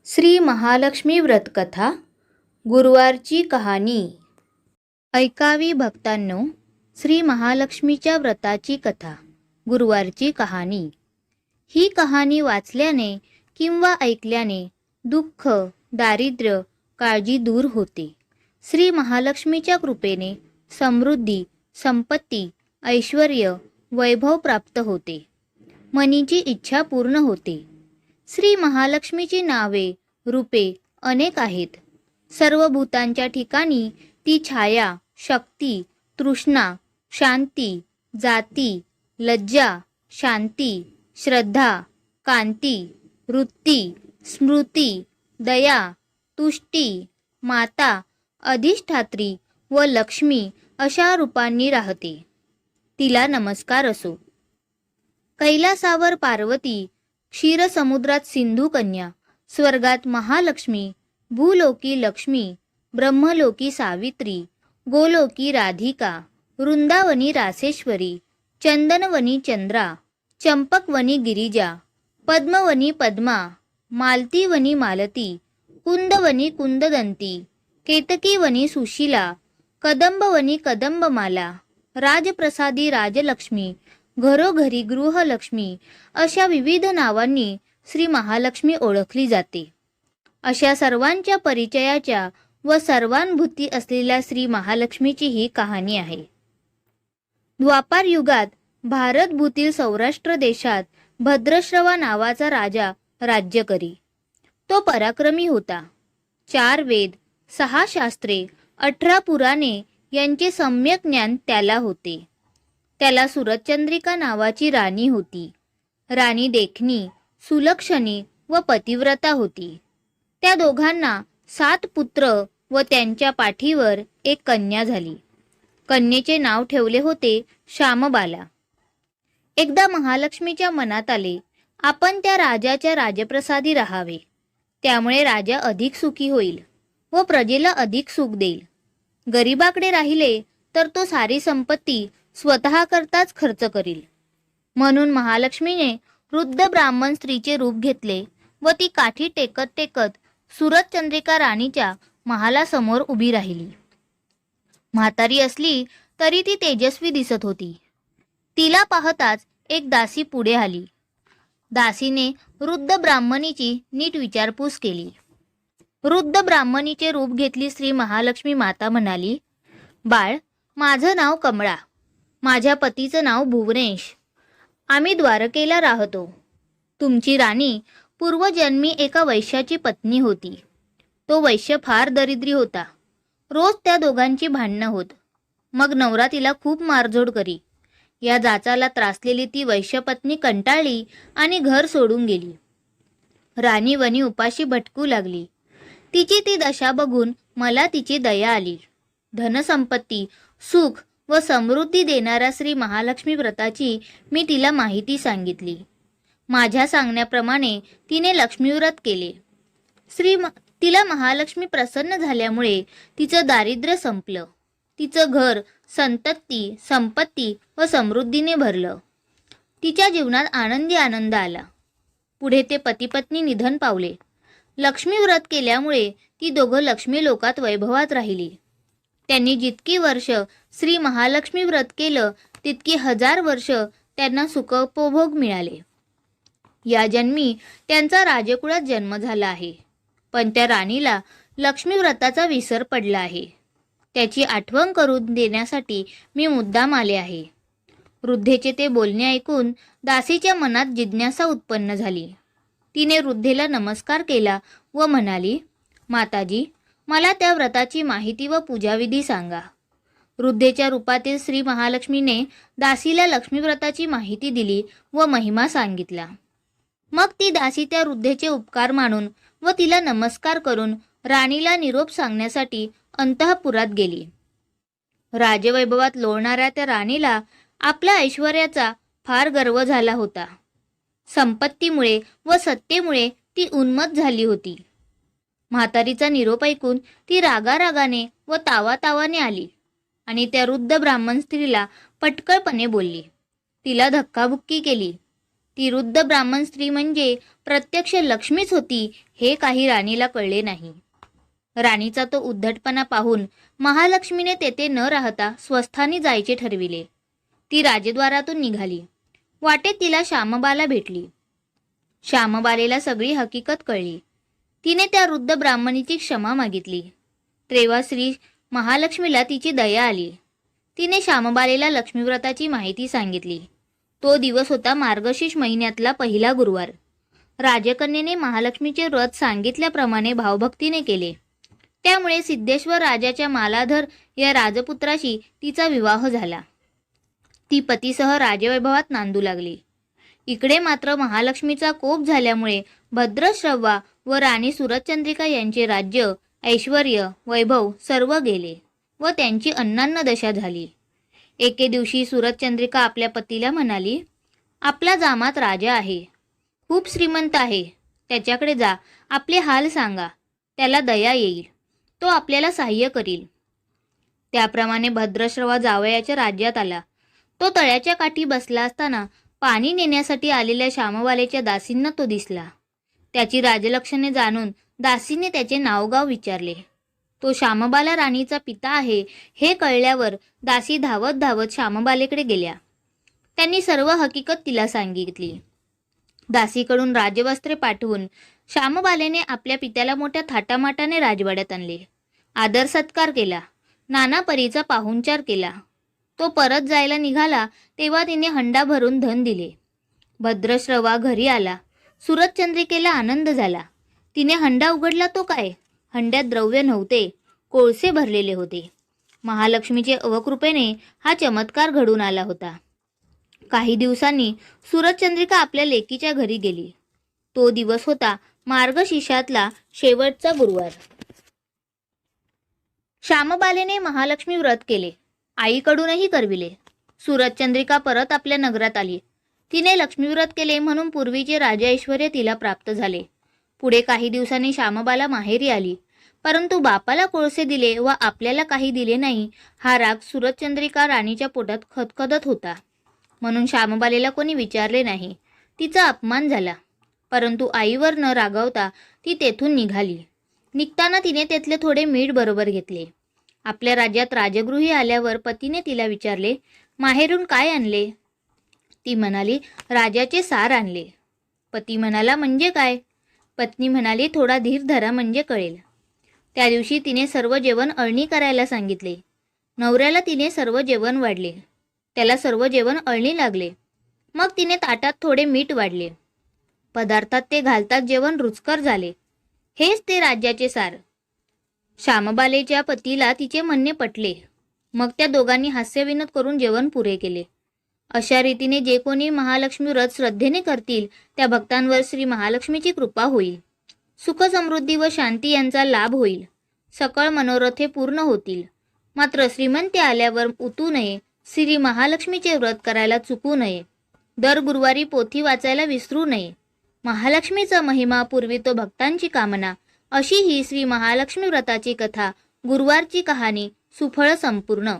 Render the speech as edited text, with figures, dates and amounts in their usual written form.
श्री महालक्ष्मी व्रतकथा गुरुवारची कहाणी. ऐकावी भक्तांनो. श्री महालक्ष्मीच्या व्रताची कथा गुरुवारची कहाणी. ही कहाणी वाचल्याने किंवा ऐकल्याने दुःख, दारिद्र्य, काळजी दूर होते. श्री महालक्ष्मीच्या कृपेने समृद्धी, संपत्ती, ऐश्वर्य, वैभव प्राप्त होते. मनीची इच्छा पूर्ण होते. श्री महालक्ष्मीची नावे, रूपे अनेक आहेत. सर्व भूतांच्या ठिकाणी ती छाया, शक्ती, तृष्णा, शांती, जाती, लज्जा, शांती, श्रद्धा, कांती, वृत्ती, स्मृती, दया, तुष्टी, माता, अधिष्ठात्री व लक्ष्मी अशा रूपांनी राहते. तिला नमस्कार असो. कैलासावर पार्वती, क्षीरसमुद्रात सिंधू कन्या, स्वर्गात महालक्ष्मी, भूलोकी लक्ष्मी, ब्रह्मलोकी सावित्री, गोलोकी राधिका, वृंदावनी रासेश्वरी, चंदनवनी चंद्रा, चंपकवनी गिरिजा, पद्मवनी पद्मा, मालतीवनी मालती, कुंदवनी कुंददंती, केतकीवनी सुशीला, कदंबवनी कदंबमाला, राजप्रसादी राजलक्ष्मी, घरोघरी गृहलक्ष्मी अशा विविध नावांनी श्री महालक्ष्मी ओळखली जाते. अशा सर्वांच्या परिचयाच्या व सर्वानुभूती असलेल्या श्री महालक्ष्मीची ही कहाणी आहे. द्वापार युगात भारतभूतील सौराष्ट्र देशात भद्रश्रवा नावाचा राजा राज्य करी. तो पराक्रमी होता. 4 वेद, 6 शास्त्रे, 18 पुराणे यांचे सम्यक ज्ञान त्याला होते. त्याला सुरतचंद्रिका नावाची राणी होती. राणी देखणी, सुलक्षणी व पतिव्रता होती. त्या दोघांना 7 पुत्र व त्यांच्या पाठीवर एक कन्या झाली. कन्येचे नाव ठेवले होते श्यामबाला. एकदा महालक्ष्मीच्या मनात आले, आपण त्या राजाच्या राजप्रसादी राहावे. त्यामुळे राजा अधिक सुखी होईल व प्रजेला अधिक सुख देईल. गरीबाकडे राहिले तर तो सारी संपत्ती स्वतः करताच खर्च करील. म्हणून महालक्ष्मीने वृद्ध ब्राह्मण स्त्रीचे रूप घेतले व ती काठी टेकत टेकत सुरतचंद्रिका राणीच्या महालासमोर उभी राहिली. म्हातारी असली तरी ती तेजस्वी दिसत होती. तिला पाहताच एक दासी पुढे आली. दासीने वृद्ध ब्राह्मणीची नीट विचारपूस केली. वृद्ध ब्राह्मणीचे रूप घेतली श्री महालक्ष्मी माता म्हणाली, बाळ, माझं नाव कमळा. माझ्या पतीचं नाव भुवनेश. आम्ही द्वारकेला राहतो. तुमची राणी पूर्वजन्मी एका वैश्याची पत्नी होती. तो वैश्य फार दरिद्री होता. रोज त्या दोघांची भांडणं होत. मग नवरा तिला खूप मारझोड करी. या जाचाला त्रासलेली ती वैश्यपत्नी कंटाळली आणि घर सोडून गेली. राणी वनी उपाशी भटकू लागली. तिची ती दशा बघून मला तिची दया आली. धनसंपत्ती, सुख व समृद्धी देणाऱ्या श्री महालक्ष्मी व्रताची मी तिला माहिती सांगितली. माझ्या सांगण्याप्रमाणे तिने लक्ष्मी व्रत केले. तिला महालक्ष्मी प्रसन्न झाल्यामुळे तिचं दारिद्र्य संपलं. तिचं घर संतती, संपत्ती व समृद्धीने भरलं. तिच्या जीवनात आनंदी आनंद आला. पुढे ते पतिपत्नी निधन पावले. लक्ष्मी व्रत केल्यामुळे ती दोघं लक्ष्मी लोकात वैभवात राहिली. त्यांनी जितकी वर्ष श्री महालक्ष्मी व्रत केलं तितकी 1000 वर्ष त्यांना सुखोपभोग मिळाले. या जन्मी त्यांचा राजकुळात जन्म झाला आहे. पण त्या राणीला लक्ष्मी व्रताचा विसर पडला आहे. त्याची आठवण करून देण्यासाठी मी मुद्दाम आले आहे. वृद्धेचे ते बोलणे ऐकून दासीच्या मनात जिज्ञासा उत्पन्न झाली. तिने वृद्धेला नमस्कार केला व म्हणाली, माताजी, मला त्या व्रताची माहिती व पूजाविधी सांगा. वृद्धेच्या रूपातील श्री महालक्ष्मीने दासीला लक्ष्मी व्रताची माहिती दिली व महिमा सांगितला. मग ती दासी त्या वृद्धेचे उपकार मानून व तिला नमस्कार करून राणीला निरोप सांगण्यासाठी अंतःपुरात गेली. राजवैभवात लोळणाऱ्या त्या राणीला आपल्या ऐश्वर्याचा फार गर्व झाला होता. संपत्तीमुळे व सत्तेमुळे ती उन्मत्त झाली होती. म्हातारीचा निरोप ऐकून ती रागारागाने व तावातावाने आली आणि त्या वृद्ध ब्राह्मण स्त्रीला पटकळपणे बोलली. तिला धक्काबुक्की केली. ती वृद्ध ब्राह्मण स्त्री म्हणजे प्रत्यक्ष लक्ष्मीच होती हे काही राणीला कळले नाही. राणीचा तो उद्धटपणा पाहून महालक्ष्मीने तेथे न राहता स्वस्थानी जायचे ठरविले. ती राजद्वारातून निघाली. वाटेत तिला श्यामबाला भेटली. श्यामबालेला सगळी हकीकत कळली. तिने त्या वृद्ध ब्राह्मणीची क्षमा मागितली. तेव्हा श्री महालक्ष्मीला तिची दया आली. तिने श्यामबालेला लक्ष्मीव्रताची माहिती सांगितली. तो दिवस होता मार्गशीर्ष महिन्यातला पहिला गुरुवार. राजकन्येने महालक्ष्मीचे व्रत सांगितल्याप्रमाणे भावभक्तीने केले. त्यामुळे सिद्धेश्वर राजाच्या मालाधर या राजपुत्राशी तिचा विवाह झाला. ती पतीसह राजवैभवात नांदू लागली. इकडे मात्र महालक्ष्मीचा कोप झाल्यामुळे भद्रश्रवा व राणी सुरचंद्रिका यांचे राज्य, ऐश्वर, वैभव सर्व गेले व त्यांची अन्नान्न दशा झाली. एके दिवशी सुरचंद्रिका आपल्या पतीला म्हणाली, आपला जामात राजा आहे, खूप श्रीमंत आहे, त्याच्याकडे जा, आपले हाल सांगा, त्याला दया येईल, तो आपल्याला सहाय्य करील. त्याप्रमाणे भद्रश्रवा जावयाच्या राज्यात आला. तो तळ्याच्या काठी बसला असताना पाणी नेण्यासाठी आलेल्या श्यामबालेच्या दासींना तो दिसला. त्याची राजलक्षणे जाणून दासीने त्याचे नावगाव विचारले. तो श्यामबाला राणीचा पिता आहे हे कळल्यावर दासी धावत धावत श्यामबालेकडे गेल्या. त्यांनी सर्व हकीकत तिला सांगितली. दासीकडून राजवस्त्रे पाठवून श्यामबालेने आपल्या पित्याला मोठ्या थाटामाटाने राजवाड्यात आणले. आदर सत्कार केला. नाना परीचा पाहुणचार केला. तो परत जायला निघाला तेव्हा तिने हंडा भरून धन दिले. भद्रश्रवा घरी आला. सुरचंद्रिकेला आनंद झाला. तिने हंडा उघडला तो काय, हंड्यात द्रव्य नव्हते, कोळसे भरलेले होते. महालक्ष्मीचे अवकृपेने हा चमत्कार घडून आला होता. काही दिवसांनी सुरचंद्रिका आपल्या लेकीच्या घरी गेली. तो दिवस होता मार्गशीर्षातला शेवटचा गुरुवार. श्यामबालेने महालक्ष्मी व्रत केले. आईकडूनही करविले. सुरचंद्रिका परत आपल्या नगरात आली. तिने लक्ष्मीव्रत केले म्हणून पूर्वीचे राजऐश्वर्य तिला प्राप्त झाले. पुढे काही दिवसांनी श्यामबाला माहेरी आली. परंतु बापाला कोळसे दिले व आपल्याला काही दिले नाही हा राग सुरचंद्रिका राणीच्या पोटात खदखदत होता. म्हणून श्यामबालेला कोणी विचारले नाही. तिचा अपमान झाला. परंतु आईवर न रागावता ती तेथून निघाली. निघताना तिने त्यातले थोडे मीठ बरोबर घेतले. आपल्या राज्यात राजगृही आल्यावर पतीने तिला विचारले, माहेरून काय आणले? ती म्हणाली, राजाचे सार आणले. पती म्हणाला, म्हणजे काय? पत्नी म्हणाली, थोडा धीर धरा म्हणजे कळेल. त्या दिवशी तिने सर्व जेवण अळणी करायला सांगितले. नवऱ्याला तिने सर्व जेवण वाढले. त्याला सर्व जेवण अळणी लागले. मग तिने ताटात थोडे मीठ वाढले. पदार्थात ते घालताच जेवण रुचकर झाले. हेच ते राज्याचे सार. श्यामबालेच्या पतीला तिचे म्हणणे पटले. मग त्या दोघांनी हास्यविनोद करून जेवण पुरे केले. अशा रीतीने जे कोणी महालक्ष्मी व्रत श्रद्धेने करतील त्या भक्तांवर श्री महालक्ष्मीची कृपा होईल. सुख समृद्धी व शांती यांचा लाभ होईल. सकळ मनोरथे पूर्ण होतील. मात्र श्रीमंती आल्यावर उतू नये. श्री महालक्ष्मीचे व्रत करायला चुकू नये. दर गुरुवारी पोथी वाचायला विसरू नये. महालक्ष्मीचा महिमा पूर्वितो भक्तांची कामना. अशी ही श्री महालक्ष्मी व्रताची कथा, गुरुवारची कहाणी सुफळ संपूर्ण.